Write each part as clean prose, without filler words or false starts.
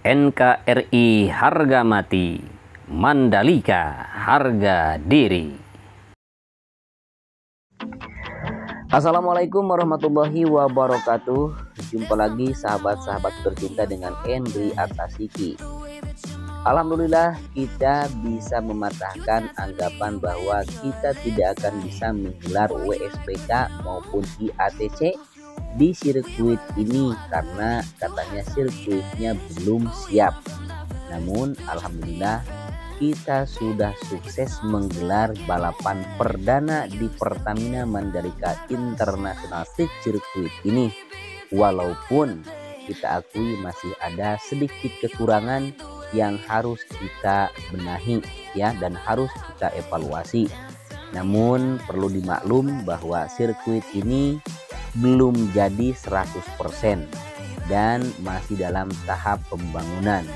NKRI harga mati, Mandalika harga diri. Assalamualaikum warahmatullahi wabarakatuh. Jumpa lagi sahabat-sahabat tercinta dengan Endri Atasiki. Alhamdulillah kita bisa mematahkan anggapan bahwa kita tidak akan bisa menggelar WSBK maupun IATC di sirkuit ini karena katanya sirkuitnya belum siap. Namun alhamdulillah kita sudah sukses menggelar balapan perdana di Pertamina Mandalika International Street Circuit ini. Walaupun kita akui masih ada sedikit kekurangan yang harus kita benahi ya, dan harus kita evaluasi. Namun perlu dimaklum bahwa sirkuit ini belum jadi 100% dan masih dalam tahap pembangunan.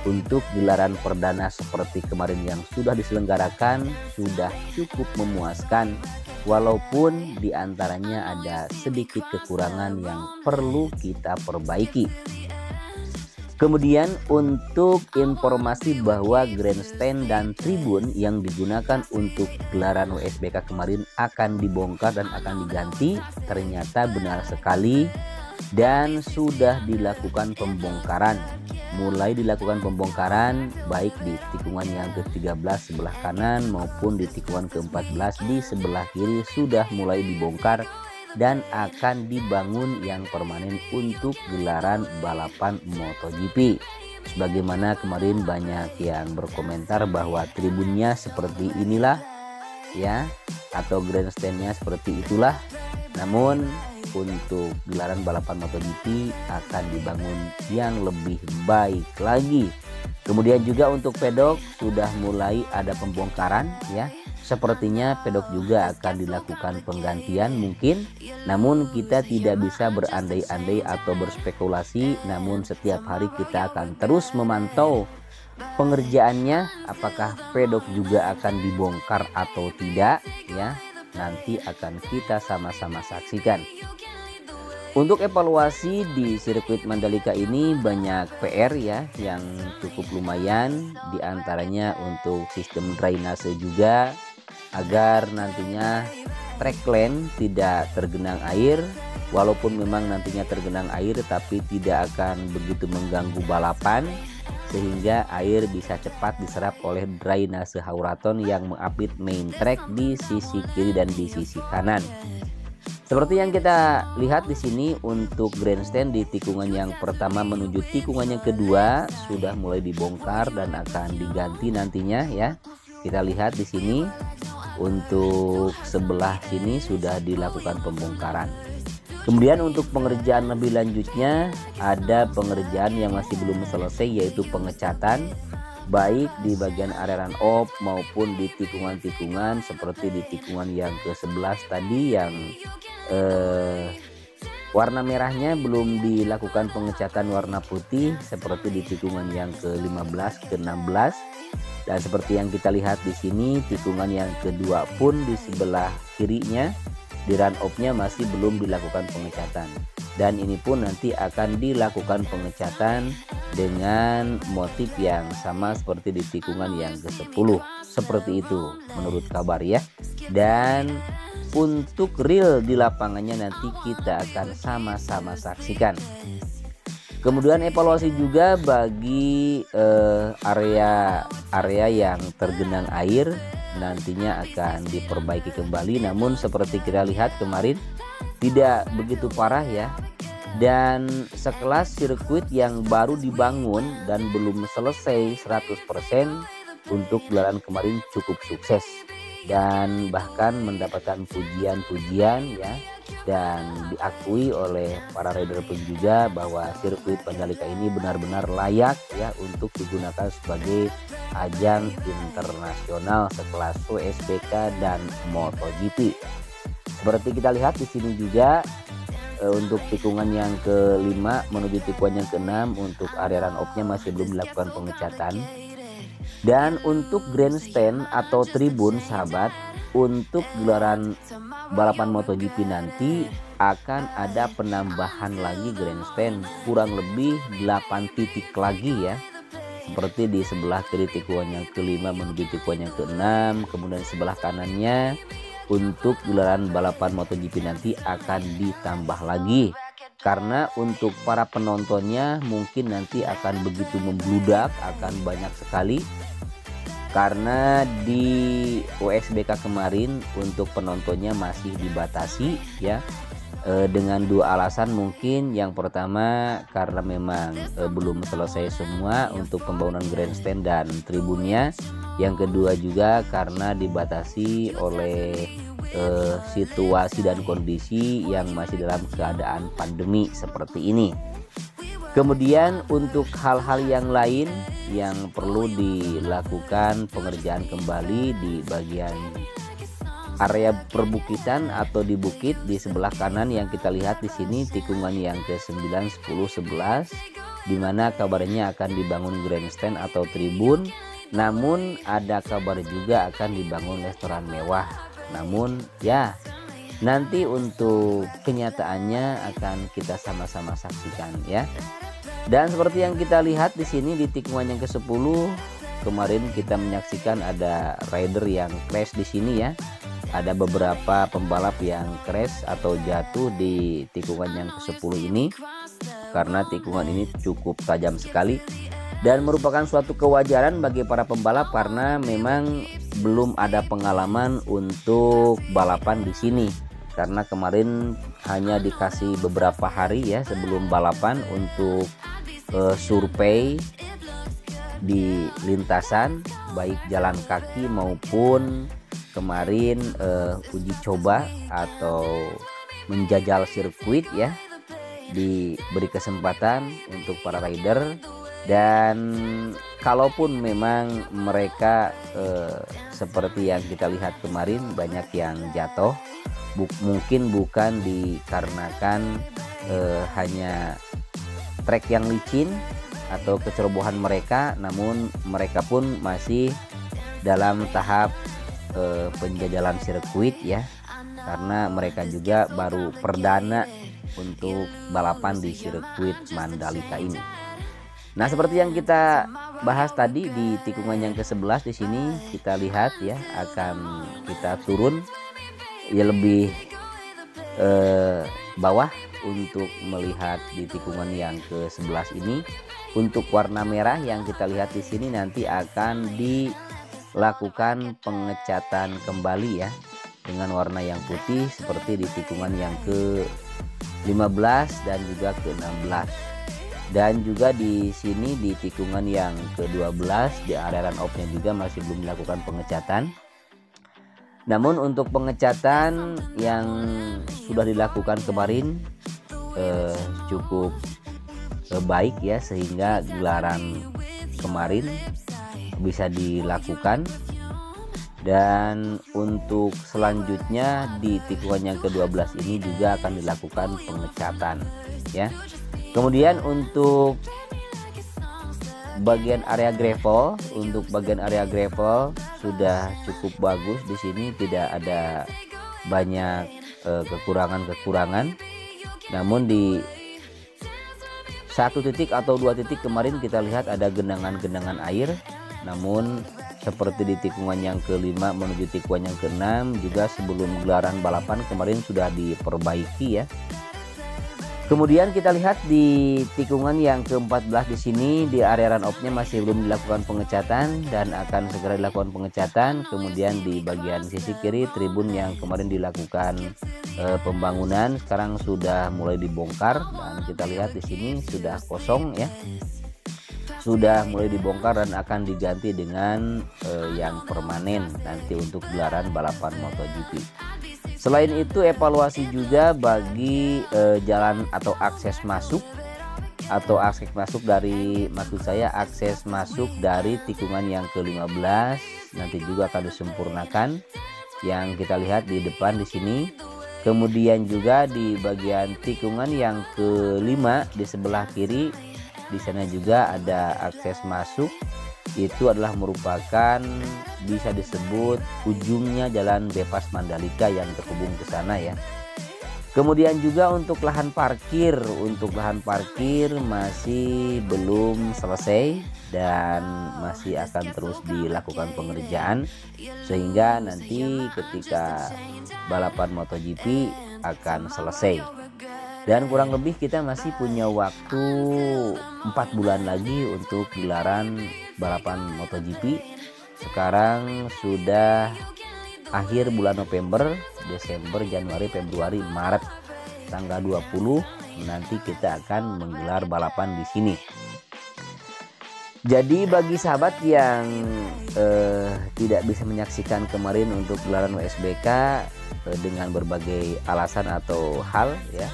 Untuk gelaran perdana seperti kemarin yang sudah diselenggarakan sudah cukup memuaskan, walaupun diantaranya ada sedikit kekurangan yang perlu kita perbaiki. Kemudian untuk informasi bahwa grandstand dan tribun yang digunakan untuk gelaran WSBK kemarin akan dibongkar dan akan diganti, ternyata benar sekali dan sudah dilakukan pembongkaran. Mulai dilakukan pembongkaran baik di tikungan yang ke-13 sebelah kanan maupun di tikungan ke-14 di sebelah kiri sudah mulai dibongkar dan akan dibangun yang permanen untuk gelaran balapan MotoGP. Sebagaimana kemarin banyak yang berkomentar bahwa tribunnya seperti inilah ya, atau grandstandnya seperti itulah. Namun untuk gelaran balapan MotoGP akan dibangun yang lebih baik lagi. Kemudian juga untuk pedok sudah mulai ada pembongkaran ya. Sepertinya pedok juga akan dilakukan penggantian mungkin. Namun kita tidak bisa berandai-andai atau berspekulasi. Namun setiap hari kita akan terus memantau pengerjaannya, apakah pedok juga akan dibongkar atau tidak ya. Nanti akan kita sama-sama saksikan. Untuk evaluasi di sirkuit Mandalika ini banyak PR ya yang cukup lumayan, diantaranya untuk sistem drainase juga agar nantinya trackland tidak tergenang air. Walaupun memang nantinya tergenang air tapi tidak akan begitu mengganggu balapan, sehingga air bisa cepat diserap oleh drainase hauraton yang mengapit main track di sisi kiri dan di sisi kanan. Seperti yang kita lihat di sini untuk grandstand di tikungan yang pertama menuju tikungan yang kedua sudah mulai dibongkar dan akan diganti nantinya ya. Kita lihat di sini untuk sebelah sini sudah dilakukan pembongkaran. Kemudian untuk pengerjaan lebih lanjutnya ada pengerjaan yang masih belum selesai, yaitu pengecatan baik di bagian area run off maupun di tikungan-tikungan seperti di tikungan yang ke-11 tadi yang warna merahnya belum dilakukan pengecatan warna putih, seperti di tikungan yang ke-15 ke-16. Dan seperti yang kita lihat di sini tikungan yang kedua pun di sebelah kirinya di run off-nya masih belum dilakukan pengecatan. Dan ini pun nanti akan dilakukan pengecatan dengan motif yang sama seperti di tikungan yang ke-10. Seperti itu menurut kabar ya. Dan untuk real di lapangannya nanti kita akan sama-sama saksikan. Kemudian evaluasi juga bagi area yang tergenang air nantinya akan diperbaiki kembali. Namun seperti kita lihat kemarin tidak begitu parah ya. Dan sekelas sirkuit yang baru dibangun dan belum selesai 100% untuk gelaran kemarin cukup sukses dan bahkan mendapatkan pujian-pujian ya, dan diakui oleh para rider pun juga bahwa sirkuit Mandalika ini benar-benar layak ya untuk digunakan sebagai ajang internasional sekelas WSBK dan MotoGP. Seperti kita lihat di sini juga untuk tikungan yang ke-5 menuju tikungan yang ke-6 untuk area run off-nya masih belum dilakukan pengecatan. Dan untuk grandstand atau tribun sahabat, untuk gelaran balapan MotoGP nanti akan ada penambahan lagi grandstand kurang lebih 8 titik lagi ya, seperti di sebelah kiri tikungan yang kelima menuju tikungan yang keenam, kemudian sebelah kanannya untuk gelaran balapan MotoGP nanti akan ditambah lagi, karena untuk para penontonnya mungkin nanti akan begitu membludak, akan banyak sekali. Karena di USBK kemarin untuk penontonnya masih dibatasi ya, dengan dua alasan. Mungkin yang pertama karena memang belum selesai semua untuk pembangunan grandstand dan tribunnya, yang kedua juga karena dibatasi oleh situasi dan kondisi yang masih dalam keadaan pandemi seperti ini. Kemudian untuk hal-hal yang lain yang perlu dilakukan pengerjaan kembali di bagian area perbukitan atau di bukit di sebelah kanan yang kita lihat di sini tikungan yang ke-9, 10, 11, di mana kabarnya akan dibangun grandstand atau tribun. Namun ada kabar juga akan dibangun restoran mewah. Namun ya nanti untuk kenyataannya akan kita sama-sama saksikan ya. Dan seperti yang kita lihat di sini di tikungan yang ke-10 kemarin kita menyaksikan ada rider yang crash di sini ya. Ada beberapa pembalap yang crash atau jatuh di tikungan yang ke-10 ini karena tikungan ini cukup tajam sekali dan merupakan suatu kewajaran bagi para pembalap karena memang belum ada pengalaman untuk balapan di sini. Karena kemarin hanya dikasih beberapa hari ya sebelum balapan untuk survei di lintasan baik jalan kaki maupun kemarin uji coba atau menjajal sirkuit ya, diberi kesempatan untuk para rider. Dan kalaupun memang mereka seperti yang kita lihat kemarin banyak yang jatuh, mungkin bukan dikarenakan hanya trek yang licin atau kecerobohan mereka, namun mereka pun masih dalam tahap penjajalan sirkuit ya, karena mereka juga baru perdana untuk balapan di sirkuit Mandalika ini. Nah, seperti yang kita bahas tadi di tikungan yang ke-11 di sini kita lihat ya, akan kita turun ya lebih bawah untuk melihat di tikungan yang ke-11 ini. Untuk warna merah yang kita lihat di sini nanti akan dilakukan pengecatan kembali ya dengan warna yang putih seperti di tikungan yang ke-15 dan juga ke-16. Dan juga di sini di tikungan yang ke-12 di area run off-nya juga masih belum dilakukan pengecatan. Namun untuk pengecatan yang sudah dilakukan kemarin cukup baik ya, sehingga gelaran kemarin bisa dilakukan. Dan untuk selanjutnya di tikungan yang ke-12 ini juga akan dilakukan pengecatan ya. Kemudian untuk bagian area gravel, sudah cukup bagus di sini, tidak ada banyak kekurangan. Namun di satu titik atau dua titik kemarin kita lihat ada genangan air. Namun seperti di tikungan yang ke-5 menuju tikungan yang ke-6 juga sebelum gelaran balapan kemarin sudah diperbaiki ya. Kemudian kita lihat di tikungan yang ke-14 di sini di area run off-nya masih belum dilakukan pengecatan dan akan segera dilakukan pengecatan. Kemudian di bagian sisi kiri tribun yang kemarin dilakukan pembangunan sekarang sudah mulai dibongkar dan kita lihat di sini sudah kosong ya. Sudah mulai dibongkar dan akan diganti dengan yang permanen nanti untuk gelaran balapan MotoGP. Selain itu evaluasi juga bagi jalan atau akses masuk dari, maksud saya akses masuk dari tikungan yang ke-15 nanti juga akan disempurnakan yang kita lihat di depan di sini. Kemudian juga di bagian tikungan yang ke-5 di sebelah kiri di sana juga ada akses masuk. Itu adalah merupakan bisa disebut ujungnya jalan bebas Mandalika yang terhubung ke sana ya. Kemudian juga untuk lahan parkir masih belum selesai dan masih akan terus dilakukan pengerjaan, sehingga nanti ketika balapan MotoGP akan selesai. Dan kurang lebih kita masih punya waktu 4 bulan lagi untuk gelaran balapan MotoGP. Sekarang sudah akhir bulan November, Desember, Januari, Februari, Maret, tanggal 20 nanti kita akan menggelar balapan di sini. Jadi bagi sahabat yang tidak bisa menyaksikan kemarin untuk gelaran WSBK dengan berbagai alasan atau hal ya,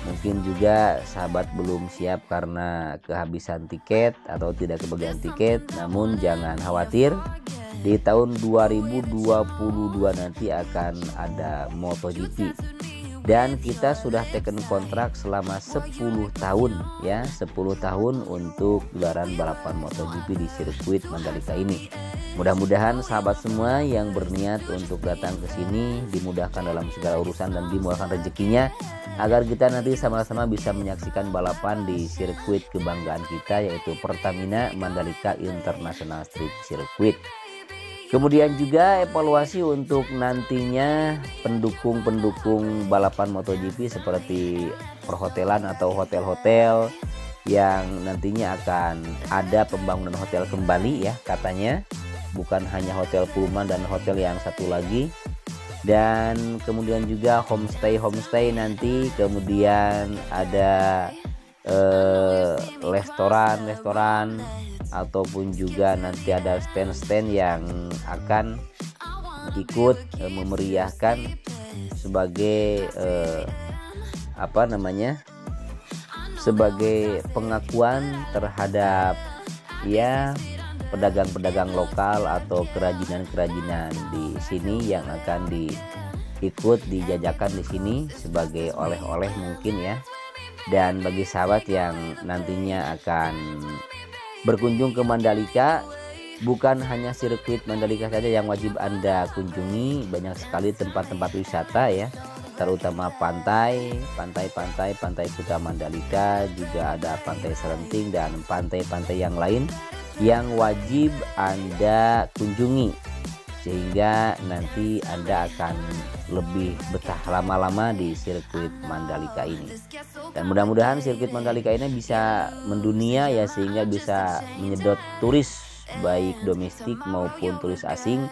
mungkin juga sahabat belum siap karena kehabisan tiket atau tidak kebagian tiket, namun jangan khawatir. Di tahun 2022 nanti akan ada MotoGP dan kita sudah taken kontrak selama 10 tahun ya, 10 tahun untuk gelaran balapan MotoGP di sirkuit Mandalika ini. Mudah-mudahan sahabat semua yang berniat untuk datang ke sini dimudahkan dalam segala urusan dan dimurahkan rezekinya, agar kita nanti sama-sama bisa menyaksikan balapan di sirkuit kebanggaan kita, yaitu Pertamina Mandalika International Street Circuit. Kemudian juga evaluasi untuk nantinya pendukung-pendukung balapan MotoGP seperti perhotelan atau hotel-hotel yang nantinya akan ada pembangunan hotel kembali ya katanya, bukan hanya hotel Pullman dan hotel yang satu lagi. Dan kemudian juga homestay nanti, kemudian ada restoran ataupun juga nanti ada stand yang akan ikut memeriahkan sebagai sebagai pengakuan terhadap ya pedagang-pedagang lokal atau kerajinan-kerajinan di sini yang akan diikut dijajakan di sini sebagai oleh-oleh mungkin ya. Dan bagi sahabat yang nantinya akan berkunjung ke Mandalika, bukan hanya sirkuit Mandalika saja yang wajib Anda kunjungi, banyak sekali tempat-tempat wisata ya, terutama pantai Kuta Mandalika, juga ada Pantai Serenting dan pantai-pantai yang lain yang wajib Anda kunjungi, sehingga nanti Anda akan lebih betah lama-lama di sirkuit Mandalika ini. Dan mudah-mudahan sirkuit Mandalika ini bisa mendunia ya, sehingga bisa menyedot turis baik domestik maupun turis asing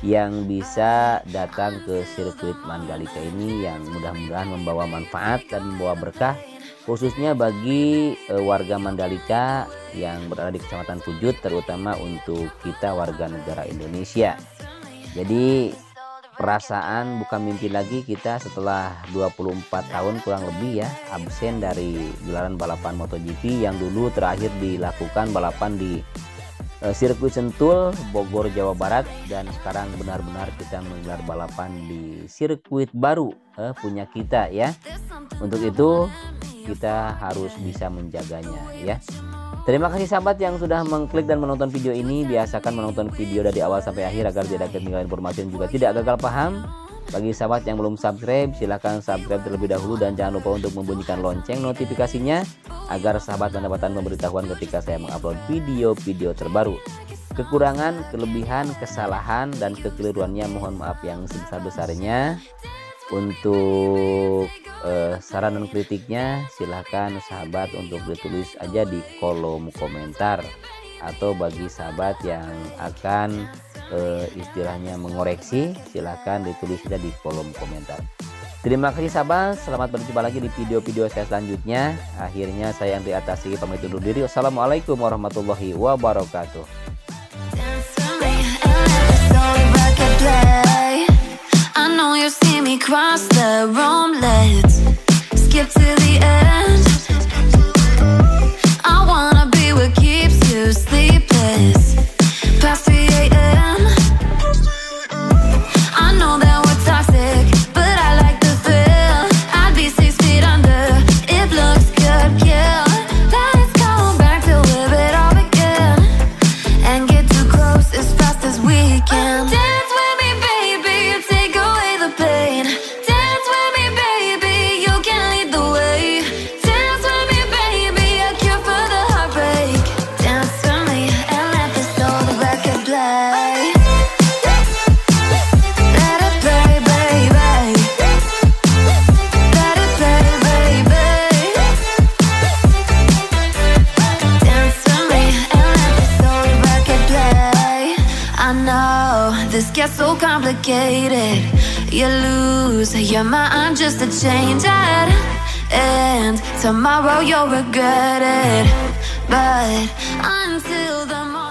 yang bisa datang ke sirkuit Mandalika ini, yang mudah-mudahan membawa manfaat dan membawa berkah khususnya bagi warga Mandalika yang berada di Kecamatan Pujut, terutama untuk kita warga negara Indonesia. Jadi perasaan bukan mimpi lagi kita setelah 24 tahun kurang lebih ya absen dari gelaran balapan MotoGP yang dulu terakhir dilakukan balapan di sirkuit Sentul, Bogor, Jawa Barat, dan sekarang benar-benar kita menggelar balapan di sirkuit baru punya kita ya. Untuk itu kita harus bisa menjaganya ya. Terima kasih sahabat yang sudah mengklik dan menonton video ini. Biasakan menonton video dari awal sampai akhir agar tidak ketinggalan informasi dan juga tidak gagal paham. Bagi sahabat yang belum subscribe, silahkan subscribe terlebih dahulu dan jangan lupa untuk membunyikan lonceng notifikasinya agar sahabat mendapatkan pemberitahuan ketika saya mengupload video-video terbaru. Kekurangan, kelebihan, kesalahan, dan kekeliruannya mohon maaf yang sebesar-besarnya. Untuk saran dan kritiknya silahkan sahabat untuk ditulis aja di kolom komentar, atau bagi sahabat yang akan istilahnya mengoreksi silahkan ditulis aja di kolom komentar. Terima kasih sahabat, selamat berjumpa lagi di video-video saya selanjutnya. Akhirnya saya Andri Atasiki pamit undur diri. Wassalamualaikum warahmatullahi wabarakatuh. I know you see me cross the room, let's skip to the end. I wanna be what keeps you sleepless past 3 AM. I know that we're toxic, but I like the thrill. I'd be 6 feet under if looks could kill. Let's go back to where it all began and get too close as fast as we can. Dance with me, baby, take away the pain. Dance with me, baby. gets so complicated. You lose your mind just to change it, and tomorrow you'll regret it. But until the morning